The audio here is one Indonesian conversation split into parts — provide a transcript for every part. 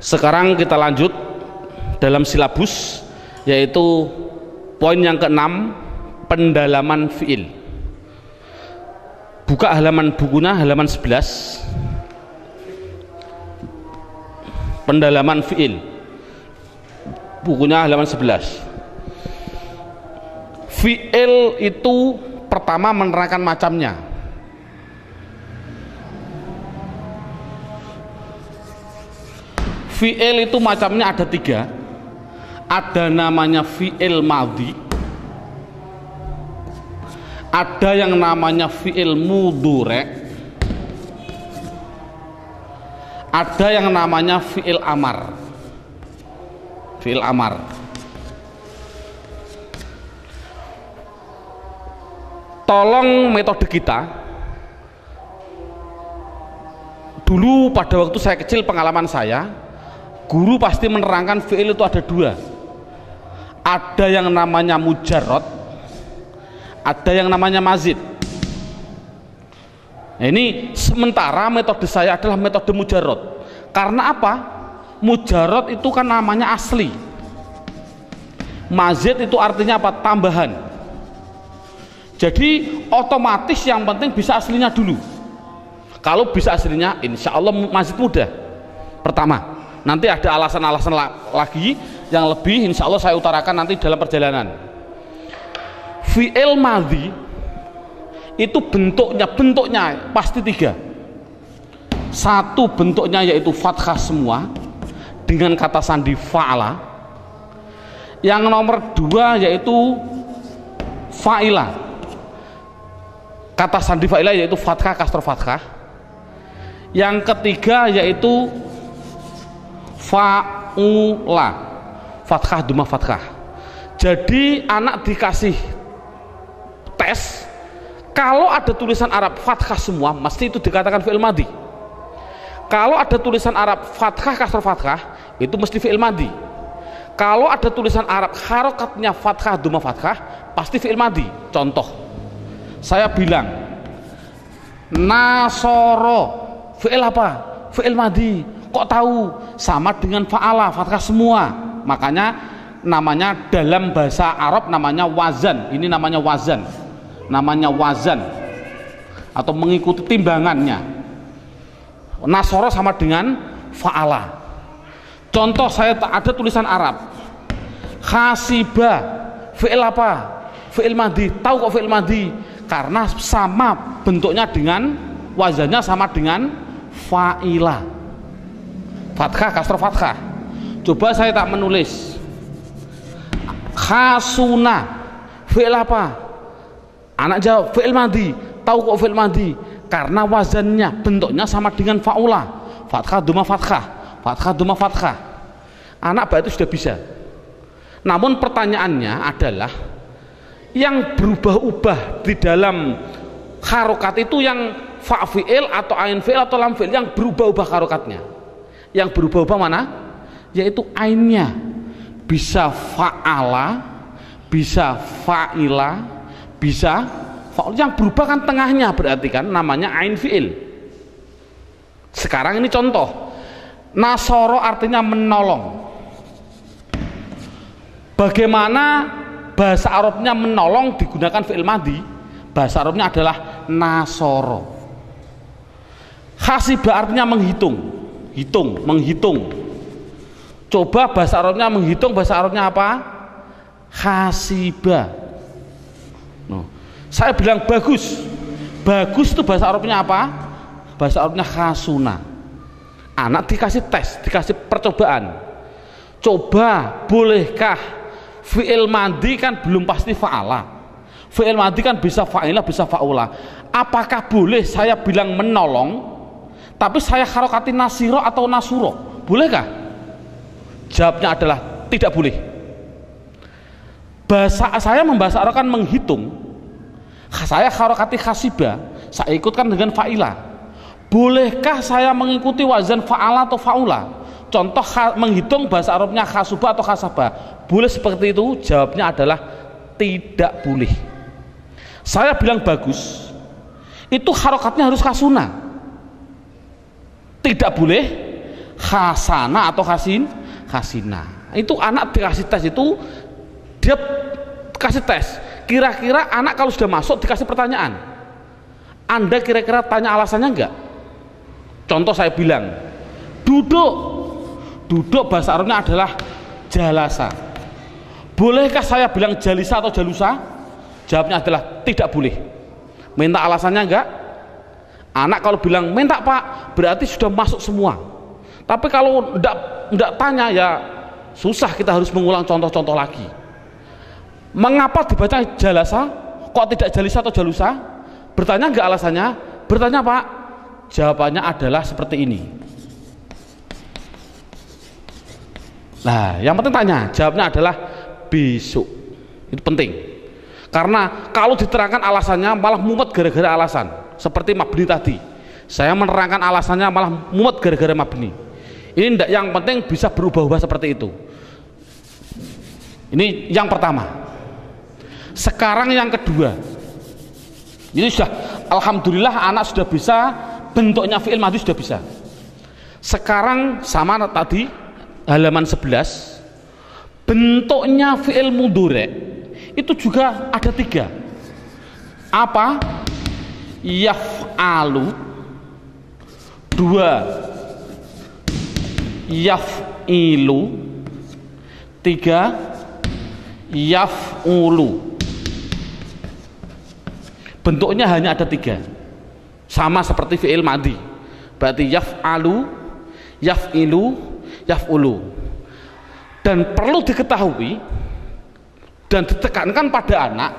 Sekarang kita lanjut dalam silabus, yaitu poin yang ke-6, pendalaman fiil. Buka halaman bukunya, halaman 11. Pendalaman fiil, bukunya halaman 11. Fiil itu pertama menerangkan macamnya. Fiil itu macamnya ada 3. Ada namanya fiil madhi, ada yang namanya fiil mudhari', ada yang namanya fiil amar. Fiil amar. Tolong metode kita dulu, pada waktu saya kecil, pengalaman saya, guru pasti menerangkan fiil itu ada 2. Ada yang namanya mujarrad, ada yang namanya mazid. Nah, ini sementara metode saya adalah metode mujarrad. Karena apa? Mujarrad itu kan namanya asli. Mazid itu artinya apa? Tambahan. Jadi otomatis yang penting bisa aslinya dulu. Kalau bisa aslinya, insya Allah mazid mudah. Pertama, nanti ada alasan-alasan lagi yang lebih, insya Allah saya utarakan nanti dalam perjalanan. Fi'il madhi itu bentuknya pasti 3. Satu bentuknya yaitu fathah semua dengan kata sandi fa'ala. Yang nomor 2 yaitu fa'ila, kata sandi fa'ila yaitu fathah kasroh fathah. Yang ketiga yaitu fa'ula, fathah duma fathah. Jadi anak dikasih tes, kalau ada tulisan Arab fathah semua, mesti itu dikatakan fi'il madhi. Kalau ada tulisan Arab fathah kasroh fathah, itu mesti fi'il madhi. Kalau ada tulisan Arab harokatnya fathah duma fathah, pasti fi'il madhi. Contoh, saya bilang nasoro, fi'il apa? Fi'il madhi. Kok tahu? Sama dengan fa'ala, fathah semua. Makanya namanya dalam bahasa Arab namanya wazan. Ini namanya wazan. Namanya wazan atau mengikuti timbangannya. Nasoro sama dengan fa'ala. Contoh, saya ada tulisan Arab khasiba, fi'il apa? Fi'il madhi. Tahu kok fi'il madhi? Karena sama bentuknya dengan wazannya, sama dengan fa'ila, fathah kasroh fathah. Coba saya tak menulis khasuna, fi'il apa? Anak jawab fi'il madhi. Tahu kok fi'il madhi? Karena wazannya, bentuknya sama dengan fa'ula, fathah duma fathah, fathah duma fathah. Anak berarti sudah bisa. Namun pertanyaannya adalah yang berubah-ubah di dalam harokat itu yang fa fi'il atau ain fi'il atau lam fi'il, yang berubah-ubah harokatnya. Yang berubah-ubah mana? Yaitu ainnya. Bisa fa'ala, bisa fa'ila, bisa fa'ul. Yang berubah kan tengahnya, berarti kan namanya ain fi'il. Sekarang ini contoh, nasoro artinya menolong. Bagaimana bahasa Arabnya menolong digunakan fi'il madhi? Bahasa Arabnya adalah nasoro. Khasibah artinya menghitung, menghitung. Coba bahasa Arabnya menghitung, bahasa Arabnya apa? Khasibah. Saya bilang bagus. Bagus itu bahasa Arabnya apa? Bahasa Arabnya khasuna. Anak dikasih tes, dikasih percobaan. Coba, bolehkah fi'il madhi kan belum pasti fa'ala. Fi'il madhi kan bisa fa'ila, bisa fa'ula. Apakah boleh saya bilang menolong, tapi saya harokati nasiro atau nasuro? Bolehkah? Jawabnya adalah tidak boleh. Bahasa saya membahasa Arab kan menghitung. Saya harokati khasibah, saya ikutkan dengan fa'ila. Bolehkah saya mengikuti wazan fa'ala atau fa'ula? Contoh menghitung bahasa Arabnya khasubah atau khasabah, boleh seperti itu? Jawabnya adalah tidak boleh. Saya bilang bagus, itu harokatnya harus kasuna. Tidak boleh khasana atau khasina. Itu anak dikasih tes, itu dia kasih tes. Kira-kira anak kalau sudah masuk dikasih pertanyaan, Anda kira-kira tanya alasannya enggak? Contoh saya bilang, duduk bahasa Arabnya adalah jalasa. Bolehkah saya bilang jalisa atau jalusa? Jawabnya adalah tidak boleh. Minta alasannya enggak? Anak kalau bilang minta Pak, berarti sudah masuk semua. Tapi kalau enggak tanya, ya susah, kita harus mengulang contoh-contoh lagi. Mengapa dibaca jalasa? Kok tidak jalisa atau jalusa? Bertanya enggak alasannya? Bertanya Pak? Jawabannya adalah seperti ini. Nah, yang penting tanya, jawabnya adalah besok. Itu penting. Karena kalau diterangkan alasannya malah mumet gara-gara alasan. Seperti mabni tadi. Saya menerangkan alasannya malah mumet gara-gara mabni. Ini enggak, yang penting bisa berubah-ubah seperti itu. Ini yang pertama. Sekarang yang kedua. Ini sudah, alhamdulillah anak sudah bisa bentuknya fi'il madhi, sudah bisa. Sekarang sama tadi halaman 11, bentuknya fi'il mudhari itu juga ada 3. Apa? Yaf'alu, 2 yaf'ilu, 3 yaf'ulu. Bentuknya hanya ada 3, sama seperti fi'il madhi. Berarti yaf'alu, yaf'ilu, yaf'ulu. Dan perlu diketahui dan ditekankan pada anak,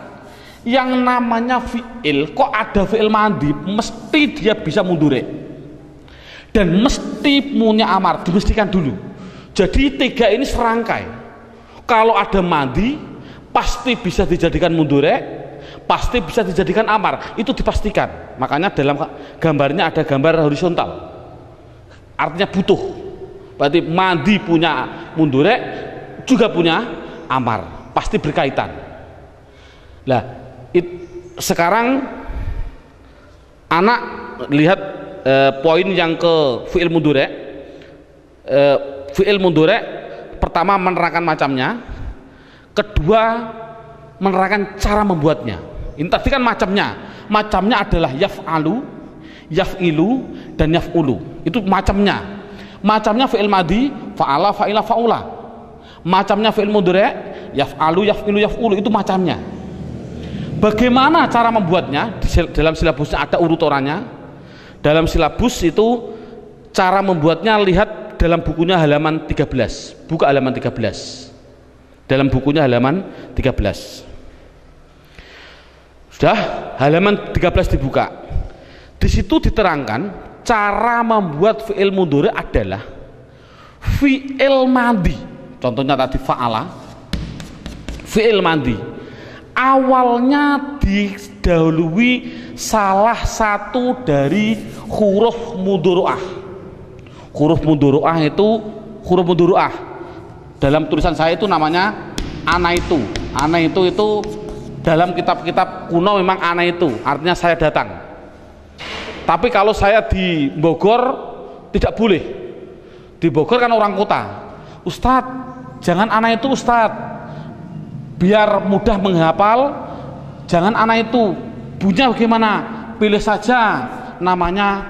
yang namanya fi'il, kok ada fi'il madhi, mesti dia bisa mudhari dan mesti punya amar, dimestikan dulu. Jadi 3 ini serangkai. Kalau ada madhi pasti bisa dijadikan mudhari, pasti bisa dijadikan amar, itu dipastikan. Makanya dalam gambarnya ada gambar horizontal, artinya butuh. Berarti madhi punya mudhari juga punya amar, pasti berkaitan. Nah, sekarang anak lihat poin yang ke fi'il mudhari. Fi'il mudhari pertama menerangkan macamnya, kedua menerangkan cara membuatnya. Ini tadi kan macamnya adalah yaf'alu, yaf'ilu, dan yaf'ulu. Itu macamnya fi'il madhi, fa'ala, fa'ila, fa'ula. Macamnya fi'il mudhari, yaf'alu, yaf'ilu, yaf'ulu. Itu macamnya. Bagaimana cara membuatnya? Dalam silabusnya ada urutannya. Dalam silabus itu cara membuatnya, lihat dalam bukunya halaman 13. Buka halaman 13. Dalam bukunya halaman 13. Sudah, halaman 13 dibuka. Di situ diterangkan cara membuat fi'il mudhari adalah fi'il madhi. Contohnya tadi fa'ala, fi'il madhi. Awalnya didahului salah satu dari huruf mudhari'ah. Huruf mudhari'ah itu huruf mudhari'ah. Dalam tulisan saya itu namanya ana itu. Ana itu dalam kitab-kitab kuno memang ana itu, artinya saya datang. Tapi kalau saya di Bogor tidak boleh. Di Bogor kan orang kota. Ustadz, jangan ana itu Ustadz. Biar mudah menghafal, jangan ana itu. Bunyinya bagaimana? Pilih saja namanya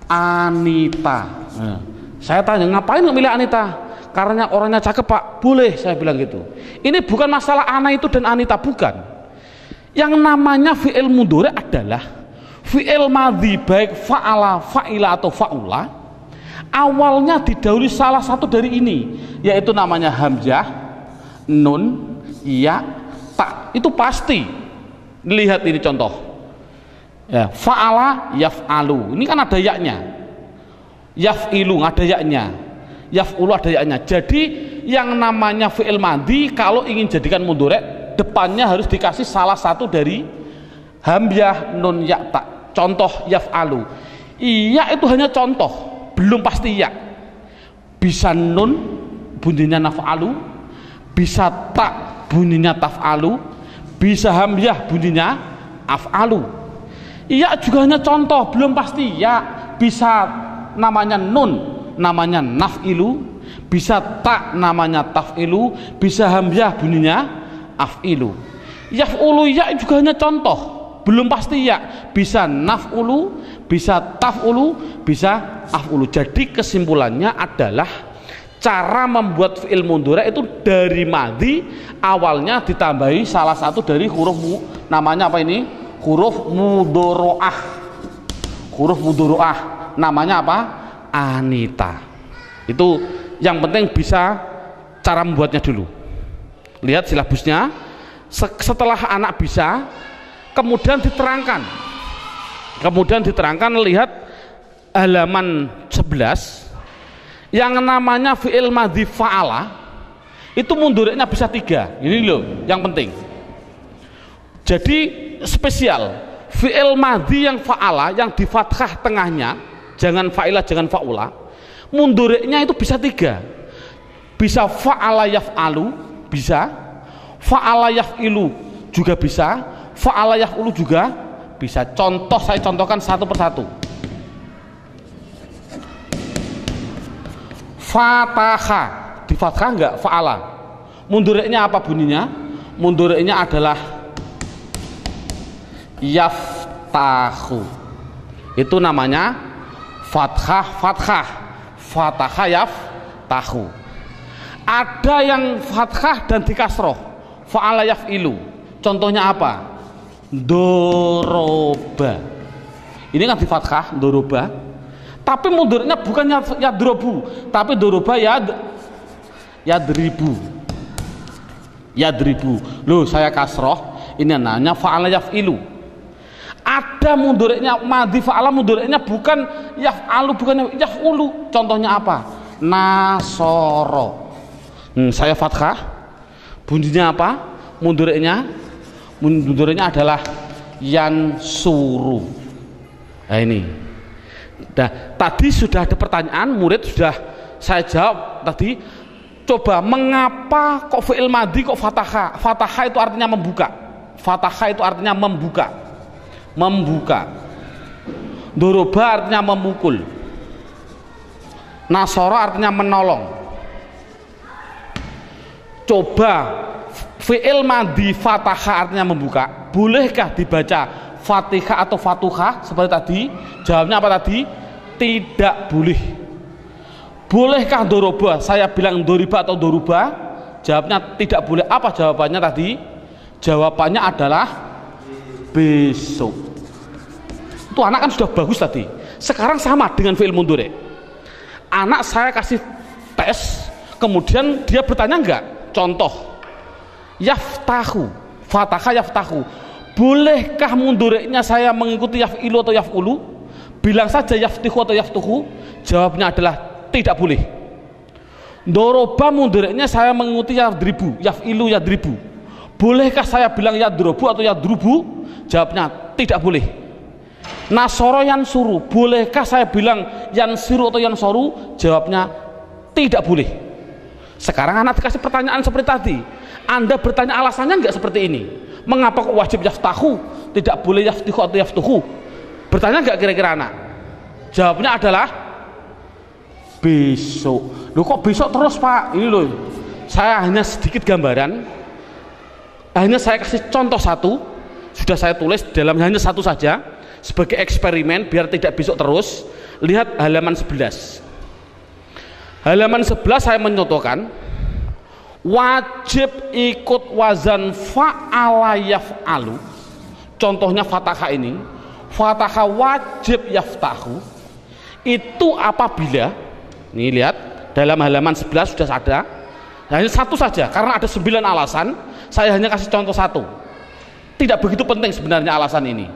Anita. Nah, saya tanya, ngapain nggak milih Anita? Karena orangnya cakep Pak. Boleh, saya bilang gitu. Ini bukan masalah ana itu dan Anita, bukan. Yang namanya fi'il mudhari adalah fi'il madhi, baik fa'ala, fa'ila atau fa'ula, awalnya didahului salah satu dari ini, yaitu namanya hamzah, nun, ya, ta. Itu pasti. Lihat ini contoh. Ya, fa'ala, yaf'alu. Ini kan ada yaknya. Yaf'ilu ada yaknya. Yaf'ulu ada yaknya. Jadi yang namanya fi'il madhi kalau ingin jadikan mudhari, depannya harus dikasih salah satu dari hamzah, nun, ya, ta. Contoh yaf'alu. Iya itu hanya contoh, belum pasti ya. Bisa nun bunyinya naf'alu, bisa ta bunyinya taf'alu, bisa hamzah bunyinya af'alu. Iya juga hanya contoh, belum pasti ya. Bisa namanya nun namanya naf'ilu, bisa ta namanya taf'ilu, bisa hamzah bunyinya af'ilu. Yaf'ulu ya juga hanya contoh, belum pasti ya, bisa naf'ulu, bisa taf'ulu, bisa af'ulu. Jadi kesimpulannya adalah cara membuat fi'il mudhari itu dari madhi awalnya ditambahi salah satu dari huruf namanya apa ini? Huruf mudhoro'ah. Huruf mudhoro'ah namanya apa? Anita. Itu yang penting bisa cara membuatnya dulu. Lihat silabusnya. Setelah anak bisa, kemudian diterangkan. Lihat halaman 11 yang namanya fi'il madhi fa'ala itu mudhari'nya bisa 3. Ini loh yang penting. Jadi spesial fi'il madhi yang fa'ala yang di fathah tengahnya, jangan fa'ila jangan fa'ula, mudhari'nya itu bisa 3. Bisa fa'ala yaf'alu, bisa fa'ala yaf'ilu juga bisa, fa'ala yaf'ulu juga bisa. Contoh saya contohkan satu persatu. Fataha di fathah enggak fa'ala, mudhari'nya apa bunyinya? Mudhari'nya adalah yaftahu. Itu namanya fathah fataha yaftahu. Ada yang fathah dan di kasroh, fa'ala yaf'ilu. Contohnya apa? Doroba. Ini kan di fathah doroba, tapi mudhari'nya bukan yadrobu, tapi doroba yadribu. Loh saya kasroh, ini namanya fa'ala yaf'ilu. Ada mudhari'nya madhi fa'ala, mudhari'nya bukan yaf'alu, bukan yaf'ulu. Contohnya apa? Nasoro. Saya fathah, bunyinya apa? Mudhari'nya adalah yansuru. Nah ini. Nah, tadi sudah ada pertanyaan, murid sudah saya jawab tadi. Coba mengapa kok fi'il madhi kok fataha? Fataha itu artinya membuka. Membuka. Doroba artinya memukul. Nasoro artinya menolong. Coba fi'il madhi fataha artinya membuka, bolehkah dibaca fatihah atau fatuhah seperti tadi? Jawabnya apa tadi? Tidak boleh. Bolehkah doroba? Saya bilang doriba atau doruba? Jawabnya tidak boleh. Apa jawabannya tadi? Jawabannya adalah besok. Itu anak kan sudah bagus tadi. Sekarang sama dengan fi'il mudhari. Anak saya kasih tes, kemudian dia bertanya enggak? Contoh, yaftahu, fataha yaftahu. Bolehkah mudhari'nya saya mengikuti yaf'ilu atau yaf'ulu? Bilang saja yaftihu atau yaftuhu. Jawabnya adalah tidak boleh. Doroba mudhari'nya saya mengikuti yadribu, yaf'ilu yadribu. Bolehkah saya bilang yadrobu atau yadrubu? Jawabnya tidak boleh. Nasoro yansuru, bolehkah saya bilang yansiru atau yansoru? Jawabnya tidak boleh. Sekarang anak dikasih pertanyaan seperti tadi, Anda bertanya alasannya enggak seperti ini? Mengapa kok wajib yaftahu, tidak boleh yaftihu atau yaftuhu? Bertanya enggak kira-kira anak? Jawabnya adalah besok. Loh kok besok terus Pak? Ini loh, saya hanya sedikit gambaran, hanya saya kasih contoh satu, sudah saya tulis dalam hanya satu saja sebagai eksperimen biar tidak besok terus. Lihat halaman 11. Halaman 11 saya menyontohkan wajib ikut wazan fa'ala yaf'alu. Contohnya fathah ini, fathah wajib yaftahu. Itu apabila, nih lihat dalam halaman 11 sudah ada, hanya satu saja karena ada 9 alasan, saya hanya kasih contoh satu. Tidak begitu penting sebenarnya alasan ini,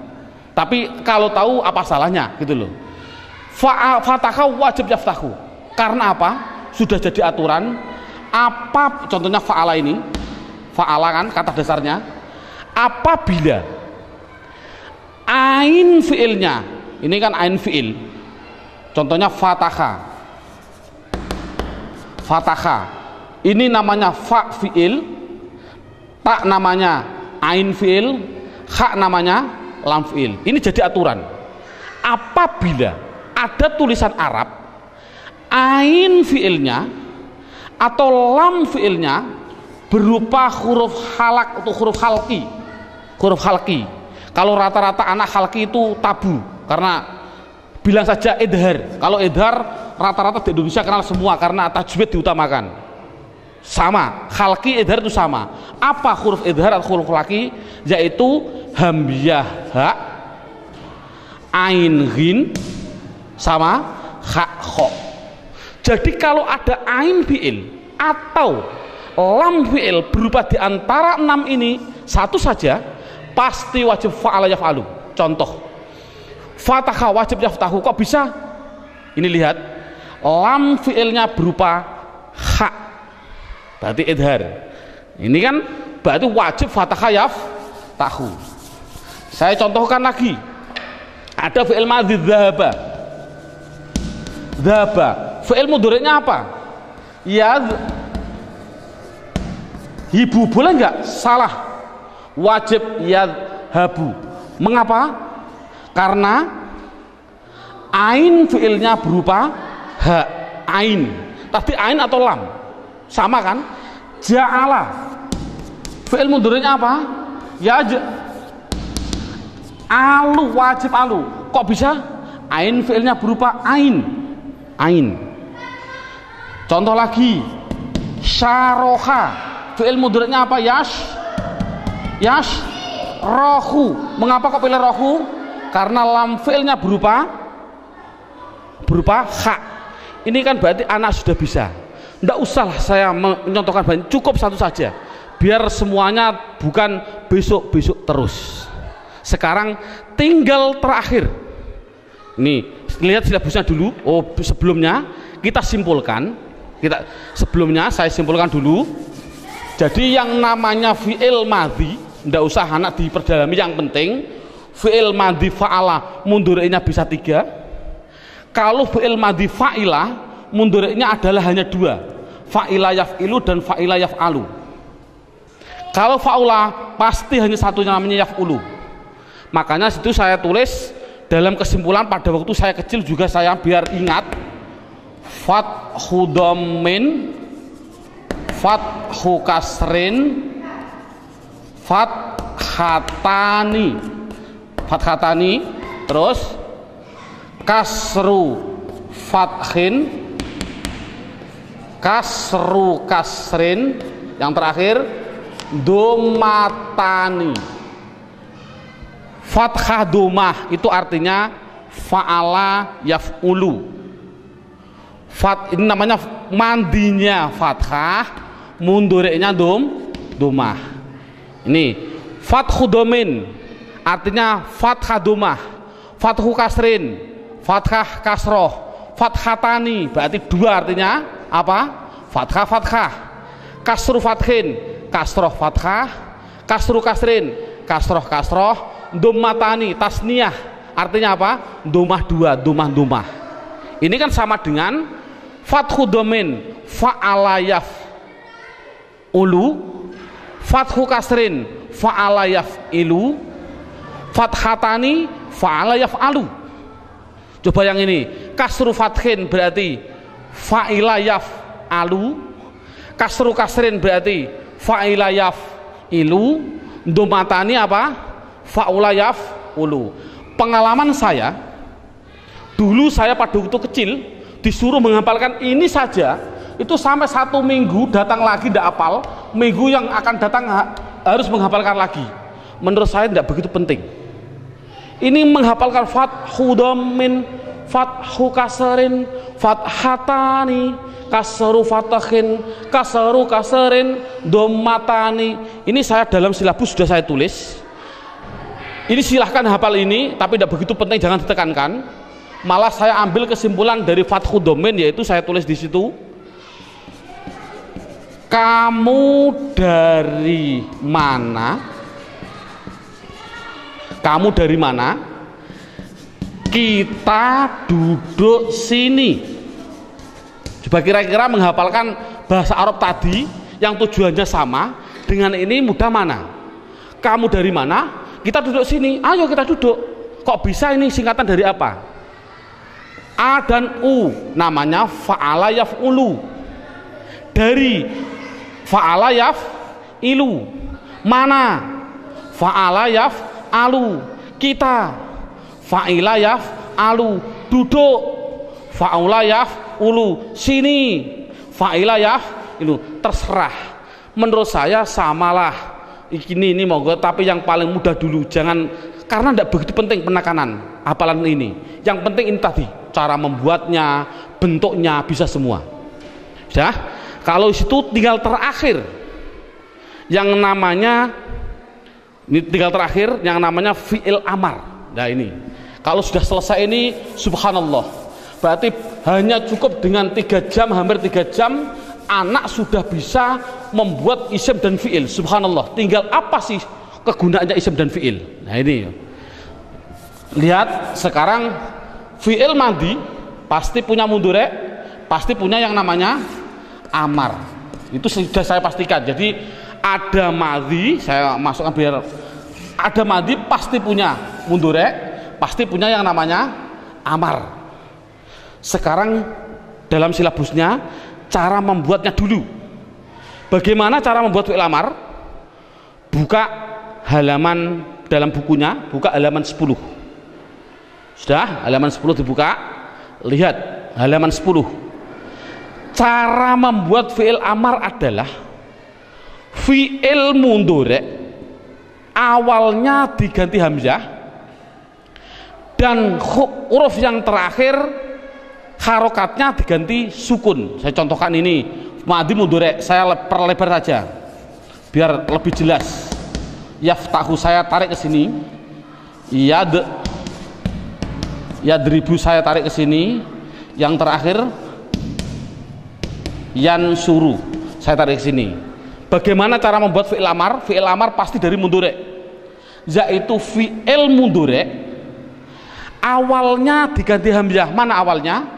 tapi kalau tahu apa salahnya gitu loh. Fathah wajib yaftahu. Karena apa? Sudah jadi aturan. Apa contohnya fa'ala ini? Fa'ala kan kata dasarnya. Apabila ain fi'ilnya, ini kan ain fi'il. Contohnya fataha. Ini namanya fa fi'il, ta namanya ain fi'il, kha namanya lam fi'il. Ini jadi aturan. Apabila ada tulisan Arab, ain fiilnya atau lam fiilnya berupa huruf halak atau huruf halki. Huruf halki. Kalau rata-rata anak halki itu tabu karena bilang saja idhar. Kalau idhar rata-rata di Indonesia kenal semua karena tajwid diutamakan. Sama, halki idhar itu sama. Apa huruf idhar atau huruf halki? Yaitu hamzah ha, ain ghin sama ha kho. Jadi kalau ada ain fiil atau lam fiil berupa di antara 6 ini satu saja, pasti wajib fa'ala yaf'alu. Contoh, fathah wajib yaftahu. Kok bisa? Ini lihat, lam fiilnya berupa ha, berarti idhar. Ini kan berarti wajib fathah yaftahu. Saya contohkan lagi, ada fiil madhi dhahaba. Dhahaba, fiil mudhari'nya apa? Hibu, boleh nggak? Salah, wajib yadhabu. Mengapa? Karena ain fiilnya berupa ha, ain. Tadi ain atau lam sama kan? Ja'ala, fiil mudhari'nya apa? Alu, wajib alu. Kok bisa? Ain fiilnya berupa ain. Ain. Contoh lagi, syaroha, fiil mudhari'nya apa? Rohu. Mengapa kok pilih rohu? Karena lam fiilnya berupa ha. Ini kan berarti anak sudah bisa. Tidak usah saya menyontohkan banyak, cukup satu saja biar semuanya bukan besok-besok terus. Sekarang tinggal terakhir. Nih, lihat silabusnya dulu. Oh, sebelumnya kita simpulkan. Sebelumnya saya simpulkan dulu. Jadi yang namanya fi'il madhi, tidak usah anak diperdalami, yang penting fi'il madhi fa'ala mundhari'nya bisa 3. Kalau fi'il madhi fa'ila mundhari'nya adalah hanya 2, fa'ila yaf'ilu dan fa'ila yaf'alu. Kalau fa'ula pasti hanya satunya, namanya yaf'ulu. Makanya situ saya tulis dalam kesimpulan, pada waktu saya kecil juga saya biar ingat, fathu dhammin, fathu kasrin, fathatani, terus kasru fathin, kasru kasrin, yang terakhir domatani. Fathah domah itu artinya fa'ala yaf'ulu. Ini namanya mandinya fathah, mundhari'nya domah. Ini fathu domin artinya fathah domah, fathu kasrin, fathah kasroh, fathatani berarti 2 artinya apa? Fathah, kasru fathin, kasroh fathah, kasru kasrin, kasroh, domatani tasniyah artinya apa? Domah 2, domah. Ini kan sama dengan fathu domin fa'ala yaf'ulu, fathu kasrin fa'ala yaf'ilu, fathatani fa'ala yaf'alu. Coba yang ini, kasru fathin berarti fa'ila yaf'alu, kasru kasrin berarti fa'ila yaf'ilu, domatani apa? Fa'ula yaf'ulu. Pengalaman saya dulu, saya pada waktu kecil disuruh menghafalkan ini saja, itu sampai 1 minggu datang lagi tidak hafal, minggu yang akan datang harus menghafalkan lagi. Menurut saya tidak begitu penting. Ini menghafalkan fathu dhammin, fathu kasrin, fathatani, kasru fathin, kasru kasrin, dommatani. Ini saya dalam silabus sudah saya tulis. Ini silahkan hafal ini, tapi tidak begitu penting, jangan ditekankan. Malah saya ambil kesimpulan dari fathu domain, yaitu saya tulis di situ, kamu dari mana? Kamu dari mana? Kita duduk sini. Coba kira-kira menghafalkan bahasa Arab tadi yang tujuannya sama dengan ini mudah mana? Kamu dari mana? Kita duduk sini. Ayo kita duduk. Kok bisa ini singkatan dari apa? A dan U namanya fa'ala yaf'ulu. Dari fa'ala yaf'ilu. Mana? Fa'ala yaf'alu. Kita fa'ila yaf'alu. Duduk fa'ula yaf'ulu. Sini fa'ila yaf'ilu. Terserah. Menurut saya samalah. Ini monggo, tapi yang paling mudah dulu. Jangan, karena tidak begitu penting penekanan hafalan ini. Yang penting ini tadi, cara membuatnya, bentuknya, bisa semua. Sudah? Kalau situ tinggal terakhir yang namanya, ini tinggal terakhir yang namanya fi'il amar. Nah ini, kalau sudah selesai ini, subhanallah, berarti hanya cukup dengan 3 jam, hampir 3 jam, anak sudah bisa membuat isim dan fi'il. Subhanallah, tinggal apa sih kegunaannya isim dan fi'il. Nah ini, lihat sekarang fi'il madi pasti punya mudhari', pasti punya yang namanya amar. Itu sudah saya pastikan. Jadi ada madi, saya masukkan biar ada madi pasti punya mudhari', pasti punya yang namanya amar. Sekarang dalam silabusnya cara membuatnya dulu. Bagaimana cara membuat fi'il amar? Buka halaman dalam bukunya, buka halaman 10. Sudah, halaman 10 dibuka. Lihat halaman 10. Cara membuat fi'il amar adalah fi'il mudhari' awalnya diganti hamzah dan huruf yang terakhir harokatnya diganti sukun. Saya contohkan ini madi mudhari', saya perlebar saja biar lebih jelas. Yaftahu saya tarik ke sini, yadribu saya tarik ke sini, yang terakhir yansuru saya tarik ke sini. Bagaimana cara membuat fi'il amar? Fi'il amar pasti dari mudhari', yaitu fi'il mudhari' awalnya diganti hamzah. Mana awalnya?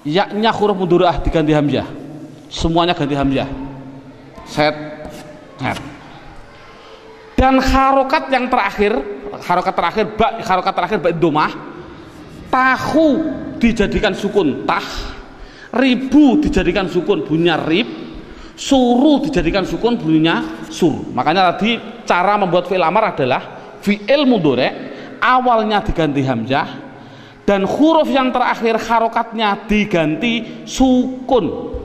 Ya-nya huruf mudhari'ah diganti hamzah. Semuanya ganti hamzah. Set. Dan harokat yang terakhir, harokat terakhir ba dhammah. Tahu dijadikan sukun tah, ribu dijadikan sukun bunyinya rib, suru dijadikan sukun bunyinya sur. Makanya tadi cara membuat fi'il amar adalah fi'il mudhari' awalnya diganti hamzah dan huruf yang terakhir harokatnya diganti sukun.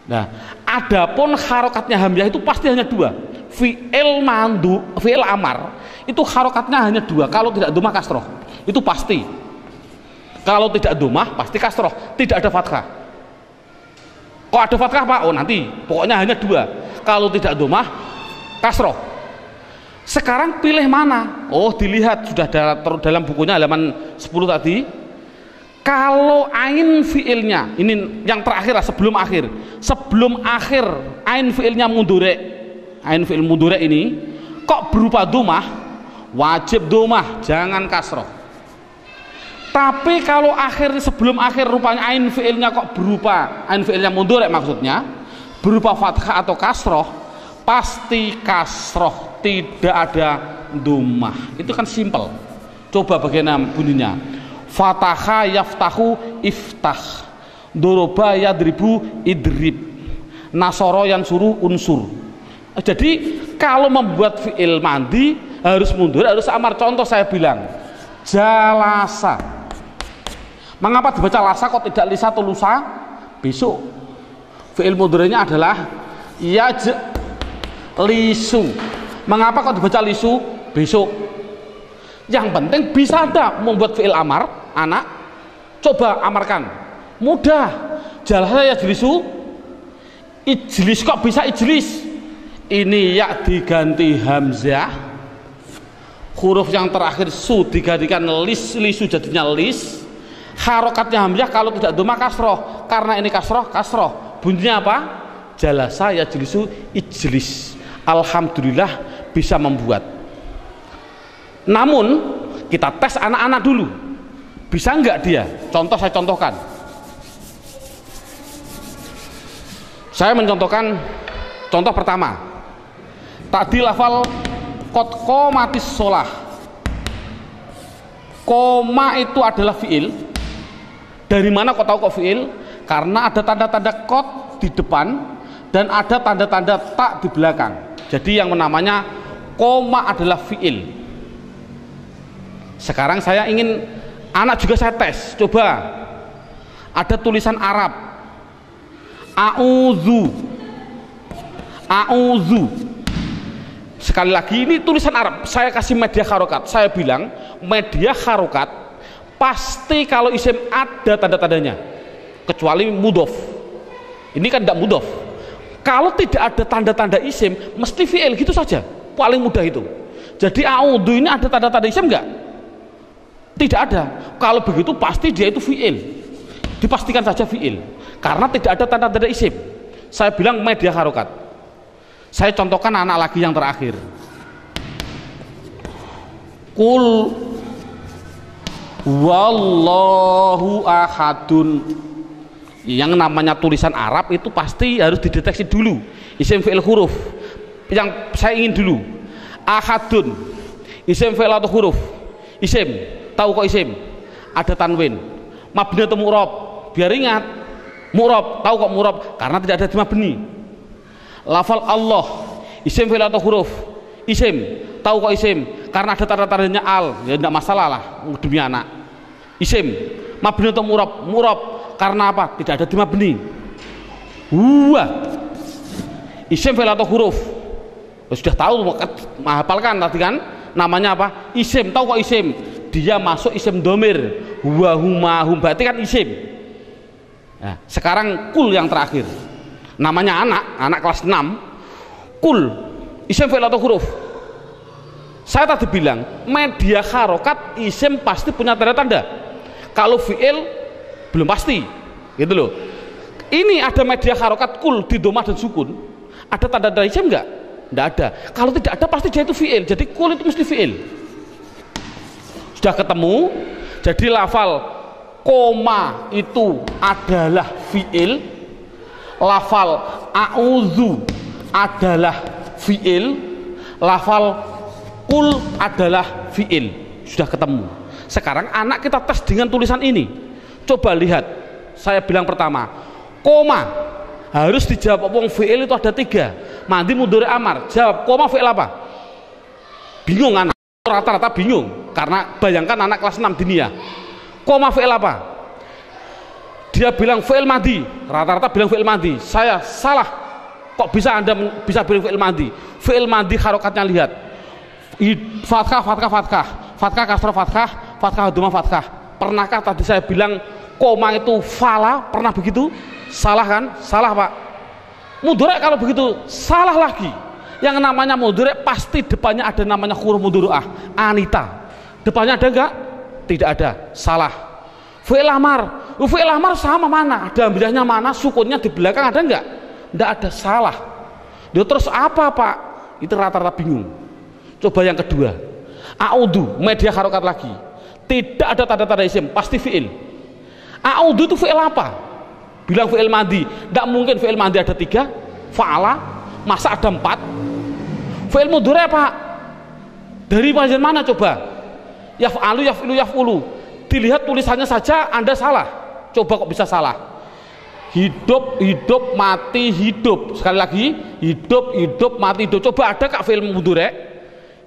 Nah, adapun harokatnya hamzah itu pasti hanya 2. Fi'il amar itu harokatnya hanya 2. Kalau tidak dhammah kasroh, itu pasti. Kalau tidak dhammah pasti kasroh, tidak ada fathah. Kok ada fathah Pak? Oh nanti, pokoknya hanya 2. Kalau tidak dhammah kasroh. Sekarang pilih mana? Oh dilihat sudah dalam bukunya halaman 10 tadi. Kalau ain fiilnya, ini yang terakhir lah, sebelum akhir ain fiilnya mudhari', ain fiil mudhari' ini kok berupa dhammah, wajib dhammah, jangan kasroh. Tapi kalau sebelum akhir rupanya ain fiilnya kok berupa, ain fiilnya mudhari' maksudnya berupa fathah atau kasroh, pasti kasroh, tidak ada dhammah. Itu kan simpel. Coba bagaimana bunyinya? Fataha yaftahu iftah, doroba yadribu idrib, nasoro yansuru unsur. Jadi kalau membuat fi'il madi harus mundur, harus amar. Contoh saya bilang jalasa. Mengapa dibaca lasa kok tidak lisa atau lusa? Besok fi'il mudhari'nya adalah yajlisu. Mengapa kok dibaca lisu? Besok. Yang penting bisa ada membuat fi'il amar, anak. Coba amarkan. Mudah. Jalasa yajlisu, ijlis, kok bisa ijlis? Ini ya diganti hamzah, huruf yang terakhir su digantikan lis, lisu jadinya lis. Harokatnya hamzah, kalau tidak dhammah kasroh. Karena ini kasroh, bunyinya apa? Jalasa yajlisu ijlis. Alhamdulillah bisa membuat. Namun kita tes anak-anak dulu, bisa enggak dia? Saya contohkan. Saya mencontohkan contoh pertama. Tadi lafal qad qomatis shalah. Koma itu adalah fiil. Dari mana kok tahu kok fiil? Karena ada tanda-tanda qad di depan dan ada tanda-tanda tak di belakang. Jadi yang namanya koma adalah fiil. Sekarang saya ingin anak juga saya tes. Coba ada tulisan Arab, a'udzu, a'udzu. Sekali lagi ini tulisan Arab, saya kasih media harokat. Saya bilang media harokat pasti kalau isim ada tanda-tandanya, kecuali mudhof. Ini kan tidak mudhof. Kalau tidak ada tanda-tanda isim mesti fi'il, gitu saja, paling mudah itu. Jadi a'udzu ini ada tanda-tanda isim enggak? Tidak ada. Kalau begitu pasti dia itu fi'il, dipastikan saja fi'il, karena tidak ada tanda-tanda isim. Saya bilang media harokat. Saya contohkan anak lagi yang terakhir, Qul wallahu ahadun. Yang namanya tulisan Arab itu pasti harus dideteksi dulu isim fi'il huruf. Yang saya ingin dulu ahadun, isim fi'il atau huruf? Isim. Tahu kok isim? Ada tanwin. Mabni atau mu'rab? Biar ingat, mu'rab. Tahu kok mu'rab? Karena tidak ada di mabni. Lafal Allah, isim fi'il atau huruf? Isim. Tahu kok isim? Karena ada tanda-tandanya al. Ya tidak masalah lah demi anak. Isim. Mabni atau mu'rab? Mu'rab. Karena apa? Tidak ada di mabni. Isim fi'il atau huruf? Sudah tahu, menghafalkan tadi kan? Namanya apa? Isim. Tahu kok isim? Dia masuk isim domir, huwa huma hum, berarti kan isim. Nah, sekarang kul yang terakhir, namanya anak kelas 6. Kul isim fi'il atau huruf? Saya tadi bilang media harokat isim pasti punya tanda-tanda, kalau fi'il belum pasti, gitu loh. Ini ada media harokat kul di domah dan sukun, ada tanda-tanda isim enggak? Enggak ada. Kalau tidak ada pasti dia itu fi'il, jadi kul itu mesti fi'il. Sudah ketemu. Jadi lafal koma itu adalah fi'il, lafal a'udzu adalah fi'il, lafal kul adalah fi'il. Sudah ketemu. Sekarang anak kita tes dengan tulisan ini. Coba lihat. Saya bilang pertama, koma harus dijawab. Wong fi'il itu ada 3, mandi, mudhari, amar. Jawab koma fi'il apa? Bingung anak, rata-rata bingung. Karena bayangkan anak kelas 6 diniyah, koma fi'il apa? Dia bilang fi'il madi, rata-rata bilang fi'il madi. Saya salah. Kok bisa Anda bisa bilang fi'il madi? Fi'il madi harokatnya lihat, fathah, fathah, fathah, fathah, kasrah, fathah, fathah, dhamma, fathah. Pernahkah tadi saya bilang koma itu fala? Pernah begitu? Salah kan? Salah Pak. Mudhari kalau begitu salah lagi. Yang namanya mudhari pasti depannya ada namanya huruf mudhari'ah. Anita depannya ada enggak? Tidak ada. Salah. Fi'il amar. Fi'il amar sama mana? Ada hamzahnya mana? Sukunnya di belakang ada enggak? Enggak ada. Salah. Dia terus apa Pak? Itu rata-rata bingung. Coba yang kedua, a'udzu, media harokat lagi, tidak ada tanda-tanda isim, pasti fi'il. A'udzu itu fi'il apa? Bilang fi'il madi, tidak mungkin fi'il madi ada 3, fa'ala, masa ada 4? Fi'il mudhari Pak? Dari bagian mana coba? Yaf'alu, yaf'ilu, yaf'ulu. Dilihat tulisannya saja Anda salah. Coba kok bisa salah? Hidup, hidup, mati, hidup. Sekali lagi, hidup, hidup, mati, hidup. Coba ada kak fi'il mudhari?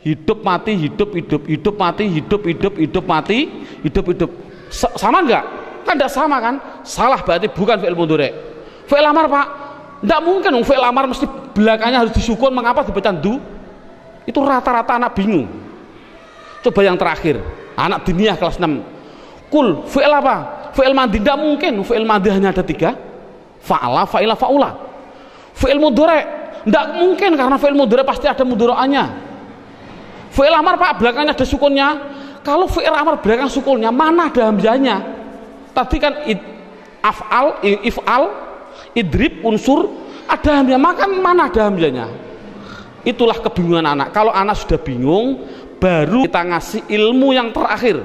Hidup, mati, hidup, hidup, hidup, mati, hidup, hidup, hidup, mati, hidup, hidup. Sama enggak? Kan enggak sama kan? Salah, berarti bukan fi'il mudhari. Fi'il amar Pak? Enggak mungkin fi'il amar mesti belakangnya harus disukun. Mengapa dibaca du? Itu rata-rata anak bingung. Coba yang terakhir, anak diniyah kelas 6. Kul, fi'il apa? Fi'il madi. Enggak mungkin fi'il madi hanya ada 3, fa'ala, fa'ila, fa'ula. Fi'il mudhari enggak mungkin, karena fi'il mudhari pasti ada mudhari'ahnya. Fi'il amar Pak, belakangnya ada sukunnya. Kalau fi'il amar belakang sukunnya, mana ada hamzahnya? Tadi kan af'al, if'al, idrib, unsur, ada hamzah. Maka mana ada hamzahnya? Itulah kebingungan anak. Kalau anak sudah bingung, baru kita ngasih ilmu yang terakhir,